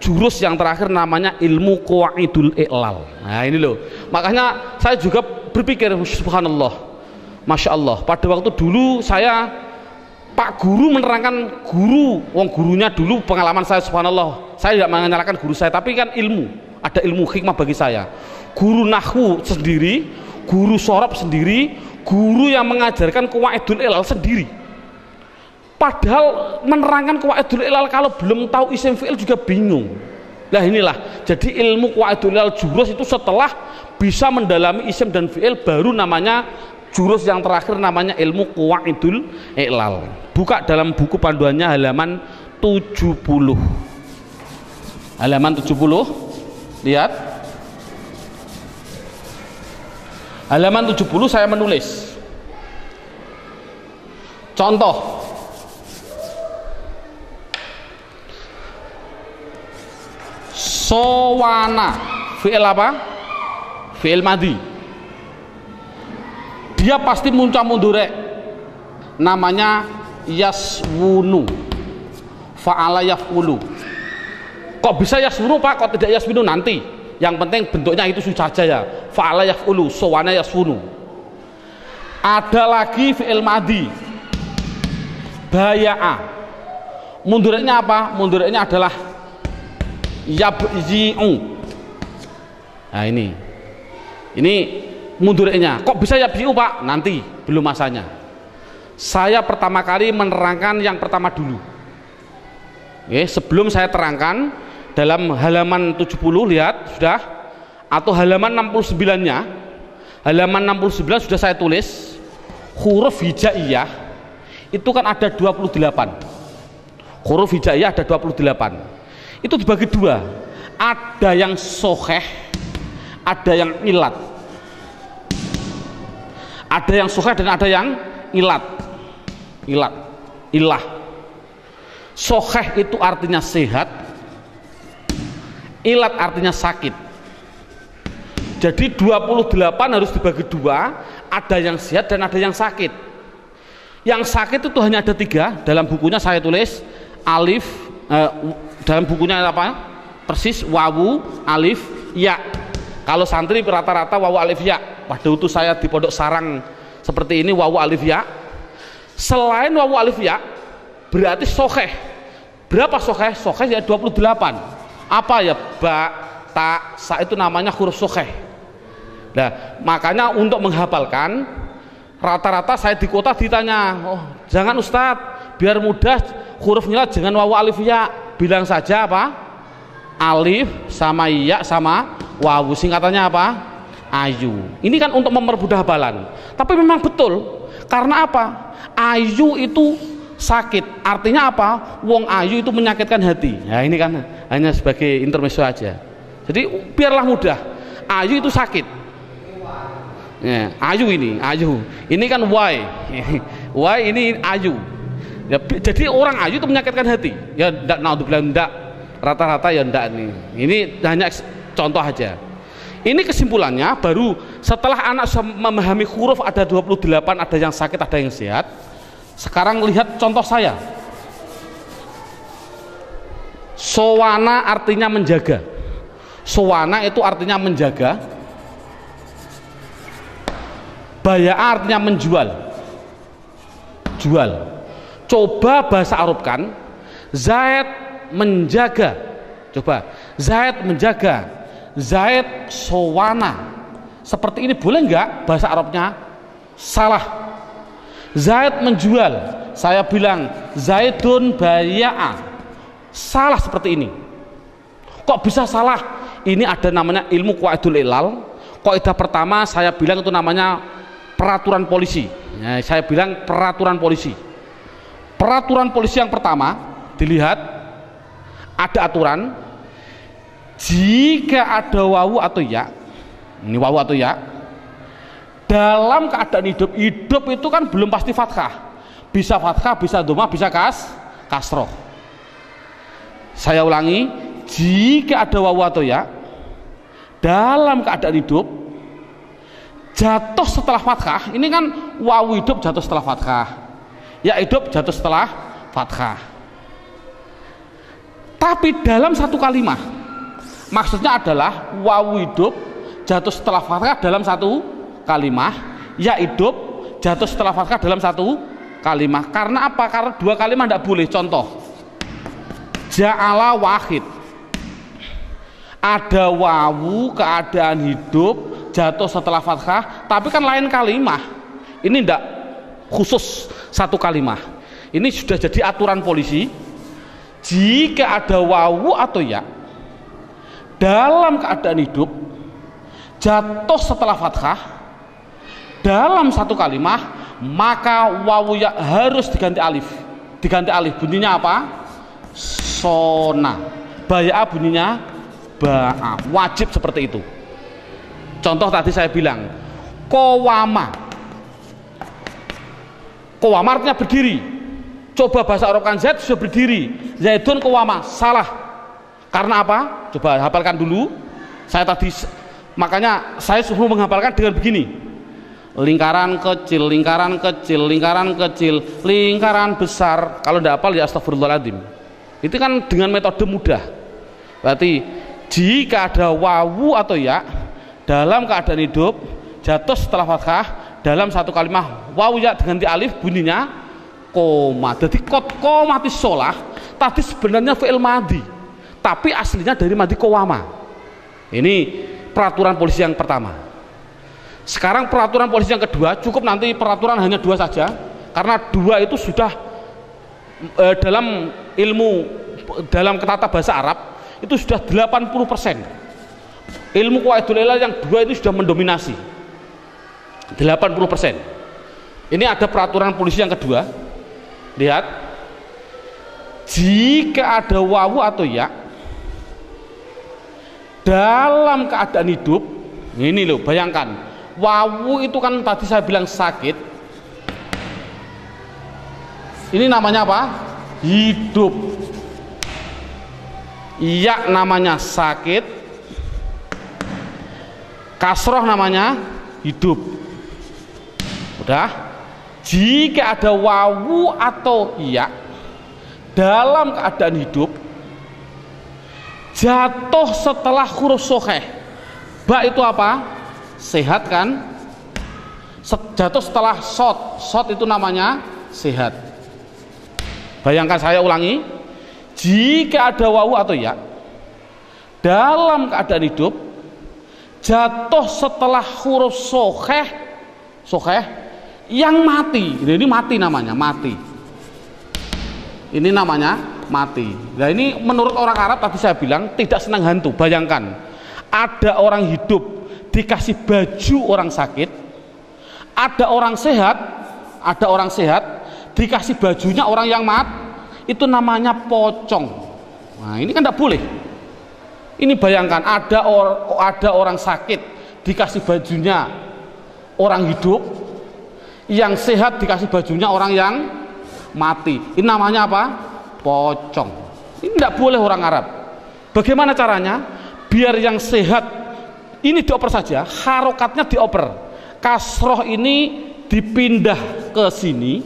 jurus yang terakhir, namanya ilmu qawaidul i'lal. Nah ini loh, makanya saya juga berpikir, subhanallah, masya Allah, pada waktu dulu saya, Pak Guru menerangkan, guru, wong gurunya dulu pengalaman saya, subhanallah, saya tidak menyalahkan guru saya, tapi kan ilmu, ada ilmu hikmah bagi saya. Guru nahwu sendiri, guru sorob sendiri, guru yang mengajarkan qawaidul ilal sendiri. Padahal menerangkan qawaidul ilal kalau belum tahu isim fi'il juga bingung. Nah inilah, jadi ilmu qawaidul ilal jurus itu setelah bisa mendalami isim dan fi'il baru namanya jurus yang terakhir namanya ilmu qawaidul ilal. Buka dalam buku panduannya halaman 70. Halaman 70, lihat. Halaman 70 saya menulis. Contoh. Sowana, fi'il apa? Fi'il madhi. Dia pasti muncul mundurek. Namanya yaswunu. Fa'ala yaf'ulu. Kok bisa yaswunu Pak? Kok tidak yaswunu nanti? Yang penting bentuknya itu susah saja ya. Fa'ala yaf'ulu, sowana yaswunu. Ada lagi fi'il madhi. Baya'a. Mundureknya apa? Mundureknya adalah yabzi'u. Nah ini mundureknya. Kok bisa yabzi'u Pak? Nanti, belum masanya. Saya pertama kali menerangkan yang pertama dulu. Oke, sebelum saya terangkan dalam halaman 70, lihat sudah, atau halaman 69-nya. Halaman 69 sudah saya tulis huruf hijaiyah itu kan ada 28. Huruf hijaiyah ada 28. Itu dibagi dua, ada yang soheh, ada yang ilat. Ada yang soheh dan ada yang ilat. Ilah. Soheh itu artinya sehat, ilat artinya sakit. Jadi 28 harus dibagi dua, ada yang sehat dan ada yang sakit. Yang sakit itu hanya ada 3. Dalam bukunya saya tulis alif, dalam bukunya apa? Persis wawu, alif, ya. Kalau santri rata-rata wawu, alif, ya. Waktu itu saya di Pondok Sarang seperti ini, wawu, alif, ya. Selain wawu, alif, ya, berarti soheh. Berapa soheh? Soheh ya 28. Apa ya? Ba, ta, sa itu namanya huruf soheh. Nah, makanya untuk menghafalkan rata-rata saya di kota ditanya, oh jangan Ustadz, biar mudah hurufnya jangan wawu, alif, ya. Bilang saja apa? Alif sama ya sama wawu, singkatannya apa? Ayu. Ini kan untuk mempermudah hafalan. Tapi memang betul. Karena apa? Ayu itu sakit. Artinya apa? Wong ayu itu menyakitkan hati. Ya ini kan hanya sebagai intermezzo aja. Jadi biarlah mudah. Ayu itu sakit. Ya, ayu ini, ayu. Ini kan why. Why ini ayu. Ya, jadi orang ayu itu menyakitkan hati. Ya enggak, naudzubillah, enggak. Rata-rata ya enggak nih. Ini hanya contoh aja. Ini kesimpulannya baru setelah anak memahami huruf ada 28, ada yang sakit, ada yang sehat. Sekarang lihat contoh saya. Sowana artinya menjaga. Sowana itu artinya menjaga. Baya'a artinya menjual. Jual. Coba bahasa Arab kan, Zaid menjaga. Coba, Zaid menjaga, Zaid sowana. Seperti ini boleh enggak bahasa Arabnya? Salah. Zaid menjual, saya bilang Zaidun baya'a. Salah seperti ini. Kok bisa salah? Ini ada namanya ilmu qawaidul ilal. Kaidah pertama saya bilang itu namanya peraturan polisi. Ya, saya bilang peraturan polisi. Peraturan polisi yang pertama, dilihat ada aturan jika ada wawu atau ya, ini wawu atau ya, dalam keadaan hidup itu kan belum pasti fathah, bisa fathah, bisa dhammah, bisa kasroh. Saya ulangi, jika ada wawu atau ya dalam keadaan hidup jatuh setelah fathah, ini kan wawu hidup jatuh setelah fathah, ya hidup jatuh setelah fathah. Tapi dalam satu kalimat, maksudnya adalah wawu hidup jatuh setelah fathah dalam satu kalimat, ya hidup jatuh setelah fathah dalam satu kalimat. Karena apa? Karena dua kalimat tidak boleh. Contoh, ja'ala wahid. Ada wawu keadaan hidup jatuh setelah fathah, tapi kan lain kalimah. Ini tidak khusus satu kalimah. Ini sudah jadi aturan polisi. Jika ada wawu atau ya dalam keadaan hidup jatuh setelah fathah dalam satu kalimah, maka wawu ya harus diganti alif. Diganti alif, bunyinya apa? Sona. Baya'a bunyinya ba'a, wajib seperti itu. Contoh tadi saya bilang qawama. Qawama artinya berdiri. Coba bahasa Arab kan Zaid sudah berdiri, Zaidun qawama, salah. Karena apa? Coba hafalkan dulu. Saya tadi, makanya saya suruh menghafalkan dengan begini: lingkaran kecil, lingkaran kecil, lingkaran kecil, lingkaran besar. Kalau tidak hafal ya astagfirullahaladzim. Itu kan dengan metode mudah. Berarti jika ada wawu atau ya dalam keadaan hidup jatuh setelah fathah dalam satu kalimah, wawu ya diganti alif, bunyinya koma. Jadi qomatis sholah tadi sebenarnya fi'il madhi, tapi aslinya dari madhi qawama. Ini peraturan polisi yang pertama. Sekarang peraturan polisi yang kedua, cukup nanti peraturan hanya 2 saja, karena 2 itu sudah dalam ilmu, dalam tata bahasa Arab itu sudah 80%. Ilmu qawaidul ilal yang 2 itu sudah mendominasi 80%. Ini ada peraturan polisi yang kedua. Lihat, jika ada wawu atau ya dalam keadaan hidup, ini loh, bayangkan wawu itu kan tadi saya bilang sakit, ini namanya apa? Hidup. Ya namanya sakit, kasroh namanya hidup. Udah. Jika ada wawu atau ya dalam keadaan hidup jatuh setelah huruf sokheh, ba itu apa? Sehat kan? Jatuh setelah sot itu namanya sehat. Bayangkan, saya ulangi, jika ada wawu atau ya dalam keadaan hidup jatuh setelah huruf sokheh yang mati, ini mati namanya, mati. Ini namanya mati. Nah, ini menurut orang Arab tadi saya bilang tidak senang hantu. Bayangkan, ada orang hidup dikasih baju orang sakit, ada orang sehat dikasih bajunya orang yang itu namanya pocong. Nah, ini kan tidak boleh. Ini bayangkan, ada orang sakit dikasih bajunya orang hidup, yang sehat dikasih bajunya orang yang mati. Ini namanya apa? Pocong. Ini tidak boleh orang Arab. Bagaimana caranya? Biar yang sehat ini dioper saja, harokatnya dioper. Kasroh ini dipindah ke sini,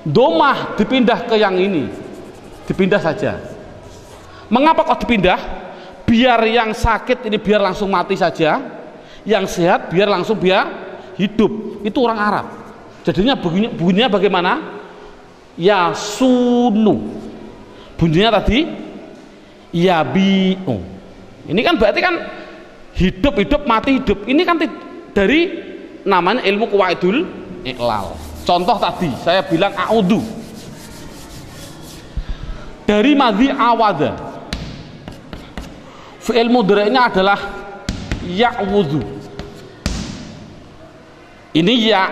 domah dipindah ke yang ini, dipindah saja. Mengapa kok dipindah? Biar yang sakit ini biar langsung mati saja, yang sehat biar langsung hidup. Itu orang Arab. Jadinya bunyinya bagaimana? Yasunu. Bunyinya tadi yabi'u. Ini kan berarti kan hidup mati hidup. Ini kan dari namanya ilmu qawaidul ilal. Contoh tadi saya bilang a'udhu, dari madhi awada, fi'il mudhari'nya adalah ya'wudhu. Ini ya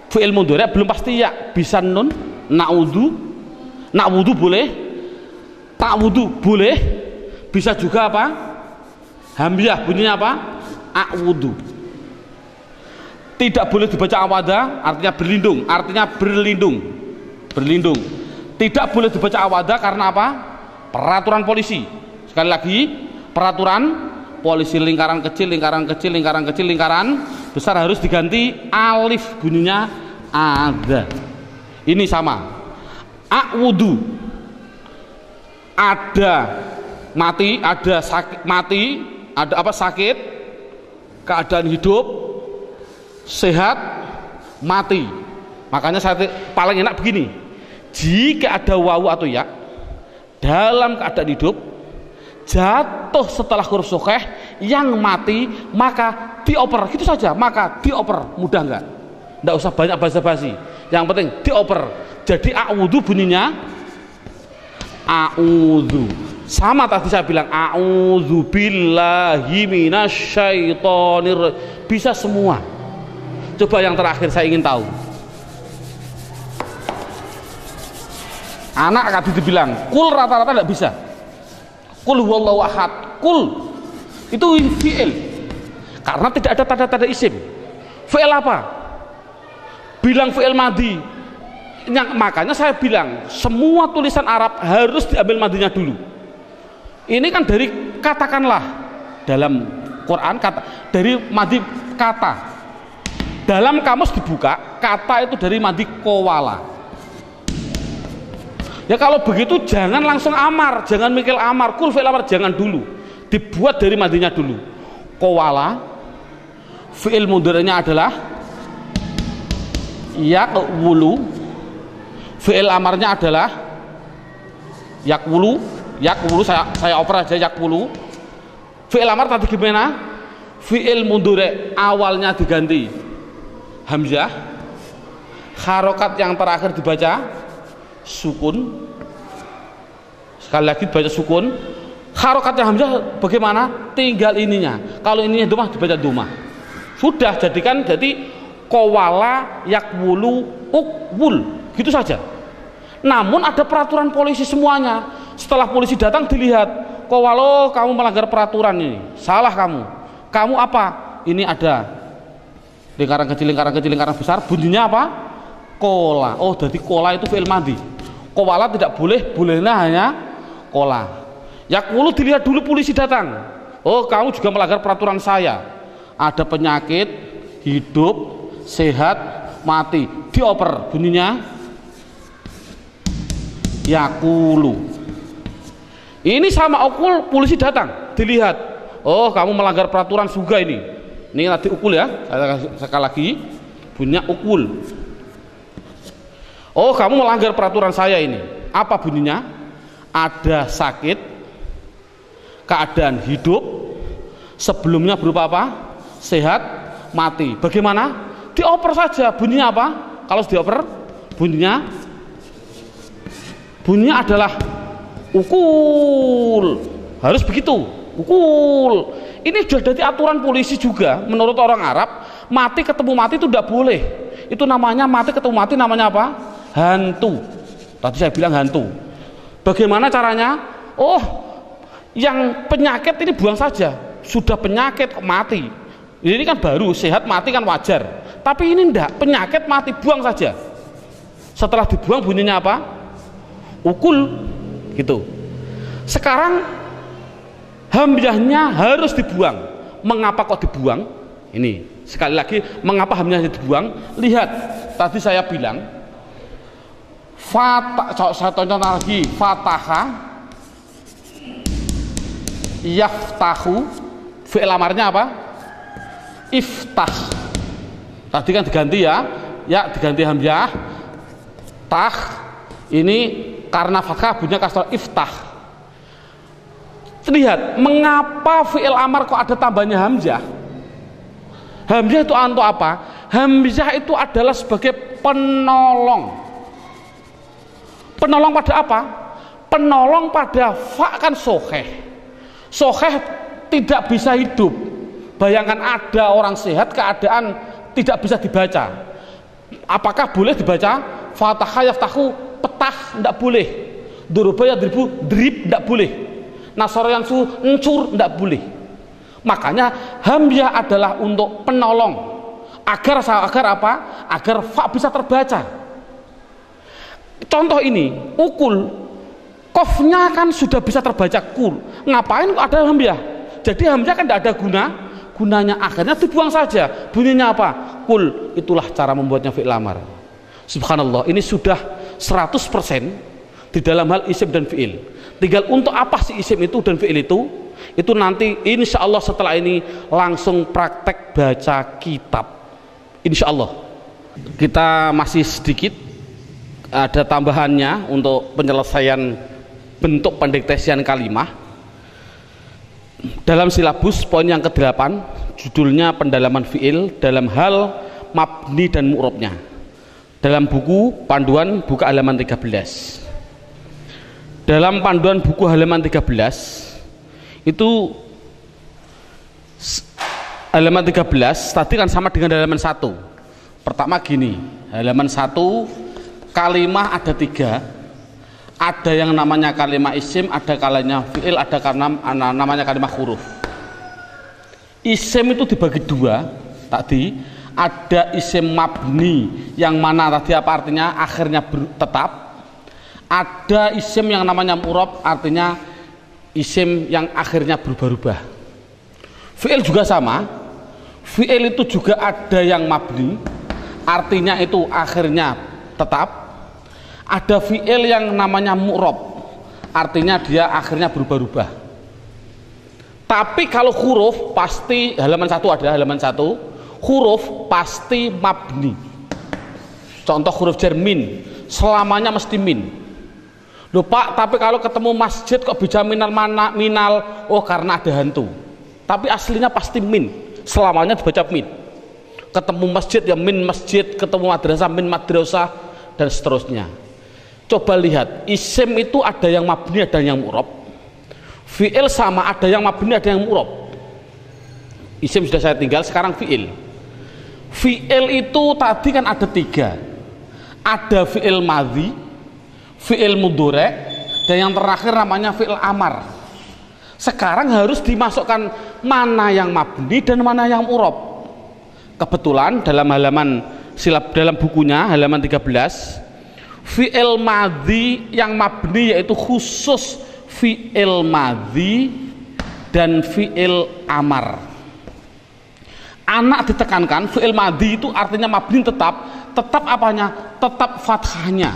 fi'il mudhari' belum pasti ya, bisa nun, na'wudhu boleh, ta'wudhu boleh, bisa juga apa? Hamzah bunyinya apa? A'wudhu. Tidak boleh dibaca awada, artinya berlindung. Tidak boleh dibaca awada karena apa? Peraturan polisi. Sekali lagi, peraturan polisi, lingkaran kecil, lingkaran besar harus diganti alif, bunyinya ada. Ini sama. A'wudhu, ada mati, ada sakit, ada apa? Sakit, keadaan hidup, sehat, mati. Makanya saya paling enak begini, jika ada wawu atau ya dalam keadaan hidup jatuh setelah huruf sukeh yang mati maka dioper, gitu saja. Maka dioper, mudah nggak? Nggak usah banyak basa-basi, yang penting dioper. Jadi a'udzu bunyinya a'udzu, sama tadi saya bilang a'udzu billahi minasyaitonir, bisa semua. Coba yang terakhir saya ingin tahu, anak tadi dibilang kul, rata-rata tidak bisa. Kul huwallahu ahad, kul itu fi'il karena tidak ada tanda-tanda isim. Fi'il apa? Bilang fi'il madhi. Makanya saya bilang semua tulisan Arab harus diambil madhinya dulu. Ini kan dari katakanlah dalam Quran kata, dari madhi kata. Dalam kamus dibuka, kata itu dari madhi kowala. Ya kalau begitu jangan langsung amar, jangan mikir amar, kul fi'il amar, jangan dulu. Dibuat dari madhinya dulu. Kowala, fi'il mudhari'nya adalah yakwulu, fi'il amarnya adalah yakwulu, saya oper aja yakwulu. Fi'il amar tadi gimana? Fi'il mudhari' awalnya diganti hamzah, harokat yang terakhir dibaca sukun. Sekali lagi baca sukun. Harokatnya hamzah bagaimana? Tinggal ininya. Kalau ininya domah dibaca domah. Sudah, jadikan jadi kowala yakwulu ukwul, gitu saja. Namun ada peraturan polisi semuanya. Setelah polisi datang dilihat, kowalo kamu melanggar peraturan ini, salah kamu. Kamu apa? Ini ada lingkaran kecil, lingkaran besar. Bunyinya apa? Kola. Oh, jadi kola itu fi'il madhi. Kowala tidak boleh, bolehnya hanya kola. Yakwulu dilihat dulu polisi datang. Oh, kamu juga melanggar peraturan saya. Ada penyakit, hidup, sehat, mati. Dioper, bunyinya yakulu. Ini sama ukul, polisi datang, dilihat. Oh, kamu melanggar peraturan juga ini. Ini nanti ukul ya. Sekali lagi, bunyinya ukul. Oh, kamu melanggar peraturan saya ini. Apa bunyinya? Ada sakit, keadaan hidup, sebelumnya berupa apa? Sehat, mati. Bagaimana? Dioper saja. Bunyinya apa? Kalau dioper, bunyinya adalah ukul. Harus begitu, ukul. Ini sudah jadi aturan polisi juga. Menurut orang Arab, mati ketemu mati itu tidak boleh. Itu namanya mati ketemu mati, namanya apa? Hantu. Tadi saya bilang hantu. Bagaimana caranya? Oh, yang penyakit ini buang saja. Sudah penyakit mati. Ini kan baru, sehat mati kan wajar. Tapi ini enggak, penyakit mati, buang saja. Setelah dibuang bunyinya apa? Ukul, gitu. Sekarang hamzahnya harus dibuang. Mengapa kok dibuang? Ini sekali lagi, mengapa hamzahnya dibuang? Lihat, tadi saya bilang saya tonton lagi, fataha yaftahu, fi'il amarnya apa? Iftah. Tadi kan diganti ya, diganti hamzah. Tah, ini karena fathah bunyinya kasroh, iftah. Lihat, mengapa fi'il amar kok ada tambahnya hamzah? Hamzah itu untuk apa? Hamzah itu adalah sebagai penolong. Penolong pada apa? Penolong pada fa kan soheh. Soheh tidak bisa hidup. Bayangkan ada orang sehat keadaan tidak bisa dibaca. Apakah boleh dibaca? Fataha yaftahu, petah, tidak boleh. Duruba yadribu, drib, tidak boleh. Nasara yansu, encur, tidak boleh. Makanya hamzah adalah untuk penolong. Agar apa? Agar fa bisa terbaca. Contoh ini, ukul, kofnya kan sudah bisa terbaca kul. Ngapain kok ada hamzah? Jadi hamzah kan tidak ada gunanya, akhirnya dibuang saja. Bunyinya apa? Kul. Itulah cara membuatnya fi'il amar. Subhanallah, ini sudah 100% di dalam hal isim dan fi'il. Tinggal untuk apa sih isim itu dan fi'il itu nanti insya Allah setelah ini langsung praktek baca kitab. Insya Allah. Kita masih sedikit ada tambahannya untuk penyelesaian bentuk pendiktesian kalimah. dalam silabus poin yang ke-8 judulnya pendalaman fi'il dalam hal mabni dan mu'rabnya. Dalam buku panduan buka halaman 13. Dalam panduan buku halaman 13 itu halaman 13 tadi kan sama dengan halaman 1. Pertama gini, halaman 1 kalimah ada 3. Ada yang namanya kalimah isim, ada kalimah fi'il, ada namanya kalimah huruf. Isim itu dibagi 2 tadi. Ada isim mabni yang mana tadi apa artinya akhirnya tetap. Ada isim yang namanya mu'rab, artinya isim yang akhirnya berubah-ubah. Fi'il juga sama. Fi'il itu juga ada yang mabni, artinya itu akhirnya tetap. Ada fi'il yang namanya mu'rab, artinya dia akhirnya berubah-ubah. Tapi kalau huruf pasti halaman 1 ada halaman 1, huruf pasti mabni. Contoh huruf jar min, selamanya mesti min. Loh Pak, tapi kalau ketemu masjid kok bisa minal, oh karena ada hantu. Tapi aslinya pasti min, selamanya dibaca min. Ketemu masjid ya min masjid, ketemu madrasah min madrasah, dan seterusnya. Coba lihat, isim itu ada yang mabni, ada yang mu'rab. Fi'il sama, ada yang mabni, ada yang mu'rab. Isim sudah saya tinggal, sekarang fi'il. Fi'il itu tadi kan ada 3. Ada fi'il madhi, fi'il mudhari', dan yang terakhir namanya fi'il amar. Sekarang harus dimasukkan mana yang mabni dan mana yang mu'rab. Kebetulan dalam halaman dalam bukunya halaman 13, fi'il madhi yang mabni yaitu khusus fi'il madhi dan fi'il amar. Anak ditekankan, fi'il madhi itu artinya mabni tetap apanya? Tetap fathahnya.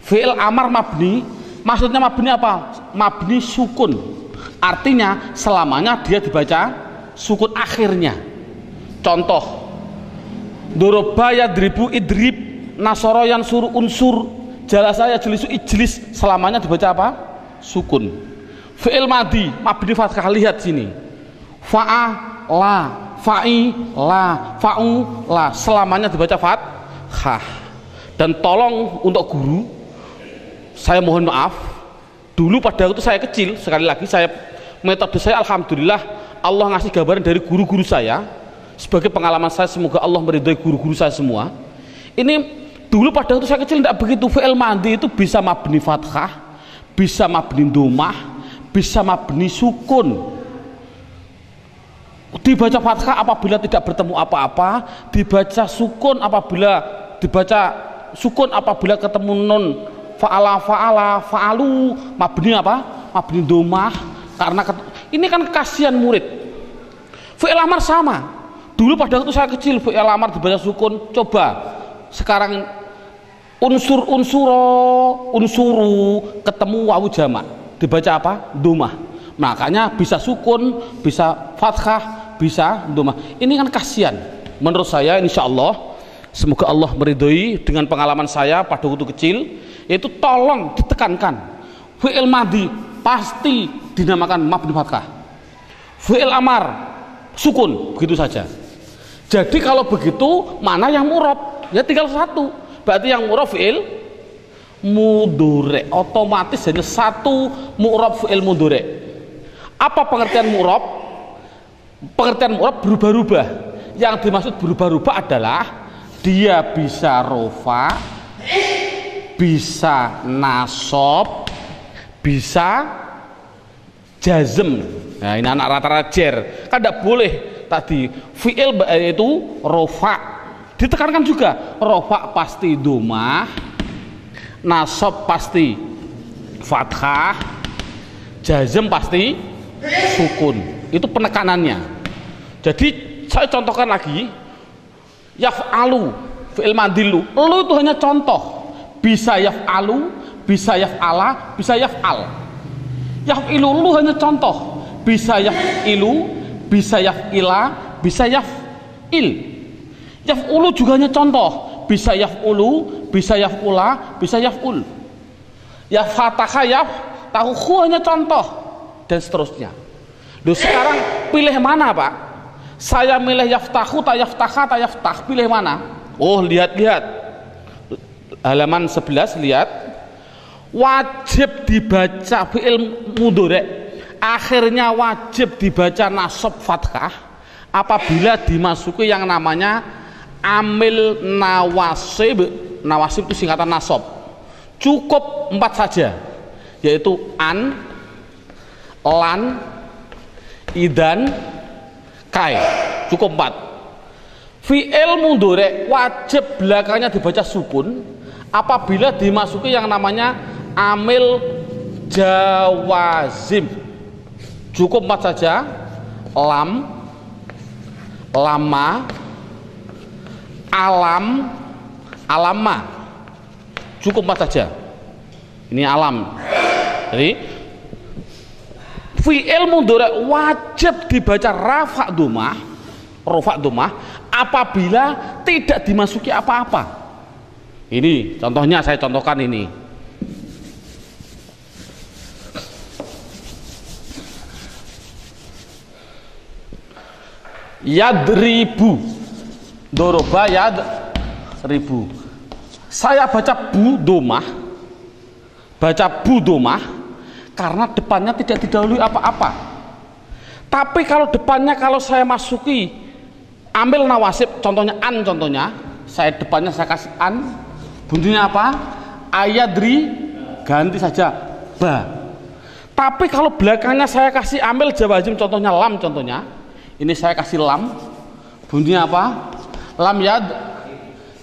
Fi'il amar mabni, maksudnya mabni apa? Mabni sukun, artinya selamanya dia dibaca sukun akhirnya. Contoh, doroba yadribu idrib, nasoro yang suruh unsur, jalasaya jelisu ijlis, selamanya dibaca apa? Sukun. Fi'il madhi mabni fathah, lihat sini. Fa'a la, fa'i la, fa'u la, selamanya dibaca fathah. Dan tolong untuk guru, saya mohon maaf, dulu pada waktu saya kecil, sekali lagi metode saya alhamdulillah Allah ngasih gambaran dari guru-guru saya. Sebagai pengalaman saya, semoga Allah meridhai guru-guru saya semua. Ini dulu pada waktu saya kecil tidak begitu. Fi'il madhi itu bisa mabni fathah, bisa mabni domah, bisa mabni sukun. Dibaca fathah apabila tidak bertemu apa-apa, dibaca sukun apabila ketemu nun. Fa'ala, fa'alu, mabni apa? Mabni domah. Karena ini kan kasihan murid. Fi'il amar sama. Dulu pada waktu saya kecil fi'il amar dibaca sukun. Coba sekarang unsuru ketemu wawu jamak dibaca apa? Domah. Makanya bisa sukun, bisa fathah, bisa domah. Ini kan kasihan. Menurut saya insya Allah, semoga Allah meridhoi dengan pengalaman saya pada waktu kecil, yaitu tolong ditekankan fi'il madhi pasti dinamakan mabni fathah, fi'il amar sukun, begitu saja. Jadi kalau begitu mana yang mu'rab? Ya tinggal satu. Berarti yang mu'rab fi'il mudhari', otomatis hanya satu mu'rab fi'il mudhari'. Apa pengertian mu'rab? Pengertian mu'rab berubah-ubah. Yang dimaksud berubah-ubah adalah dia bisa rofa, bisa nasab, bisa jazm. Nah ini anak rata-rata jer, kan tidak boleh tadi fi'il itu rofa, ditekankan juga rofa pasti domah, nasab pasti fathah, jazm pasti sukun. Itu penekanannya. Jadi saya contohkan lagi, yaf'alu fi'il madhilu, lu itu hanya contoh, bisa yaf'alu, bisa yaf'ala, bisa yaf'al. Yaf'ilu lu hanya contoh, bisa yaf'ilu, bisa yaf'ila, bisa yaf'il. Yaf'ulu juga hanya contoh, bisa yaf'ulu, bisa yaf'ula, bisa yaf'ul. Ya fatahah yaf tahu hanya contoh, dan seterusnya. Loh, sekarang pilih mana Pak? Saya milih yaftahu, tayaftaha, tayaftah, pilih mana? Oh, lihat-lihat halaman 11, lihat. Wajib dibaca fi'il mudhari', akhirnya wajib dibaca nasab fathah apabila dimasuki yang namanya amil nawasib. Nawasib itu singkatan nasab. Cukup 4 saja, yaitu an, lan, idan, kai. Cukup 4. Fi'il mudhari' wajib belakangnya dibaca sukun apabila dimasuki yang namanya amil jawazim. Cukup 4 saja. Lam, lama, alam, alama. Cukup 4 saja. Ini alam. Jadi fi'il mudhari' wajib dibaca rafa' dhammah, apabila tidak dimasuki apa-apa. Ini contohnya, saya contohkan ini. Yadribu, doroba yadribu. Saya baca bu domah, karena depannya tidak didahului apa-apa. Tapi kalau depannya, kalau saya masuki ambil nawasib, contohnya an, saya depannya saya kasih an, bunyinya apa? Ayadri, ganti saja ba. Tapi kalau belakangnya saya kasih ambil jawazim, contohnya lam, ini saya kasih lam, bunyinya apa? Lam yad,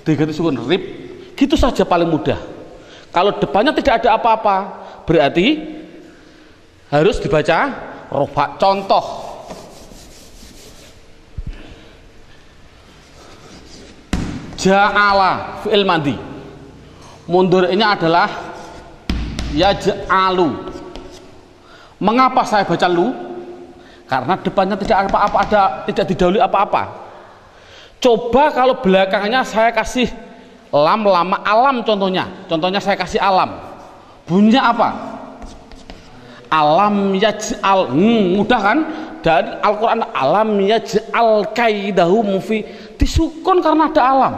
diganti sukun rib. Gitu saja paling mudah. Kalau depannya tidak ada apa-apa, berarti harus dibaca rofa. Contoh, ja'ala fi'il madi, mudhari'nya adalah yaj'alu. Mengapa saya baca lu? Karena depannya tidak apa-apa, tidak didahului apa-apa. Coba kalau belakangnya saya kasih lam, lama, alam, contohnya saya kasih alam, bunyinya apa? Alam yaj'al. Mudah kan? Dari Al-Quran, alam yaj'al kaidahum fi, disukun karena ada alam.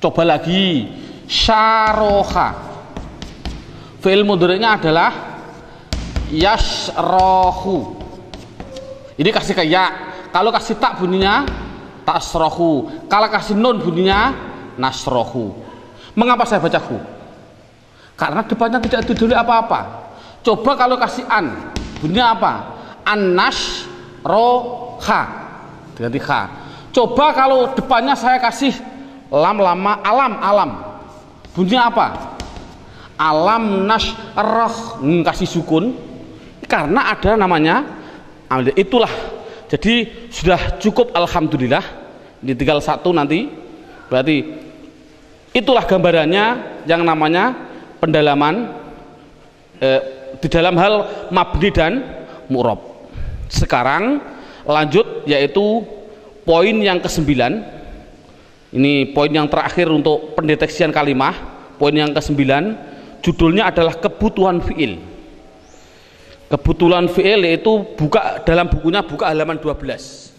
Coba lagi, syaroha, fi'il mudhari'nya adalah yashrohu. Ini kasih ke ya, kalau kasih tak bunyinya tasrohu, kalau kasih nun bunyinya nasrohu. Mengapa saya baca hu? Karena depannya tidak didahului apa-apa. Coba kalau kasih an, bunyinya apa? An-nash roha, diganti kha. Coba kalau depannya saya kasih lam, lama, alam, bunyinya apa? Alam nash roh, kasih sukun karena ada namanya amil. Itulah, jadi sudah cukup, alhamdulillah. Ini tinggal 1 nanti. Berarti itulah gambarannya yang namanya pendalaman di dalam hal mabni dan mu'rab. Sekarang lanjut, yaitu poin yang ke-9. Ini poin yang terakhir untuk pendeteksian kalimah. Poin yang ke-9, judulnya adalah kebutuhan fi'il. Kebutuhan fi'il, yaitu buka dalam bukunya, buka halaman 12.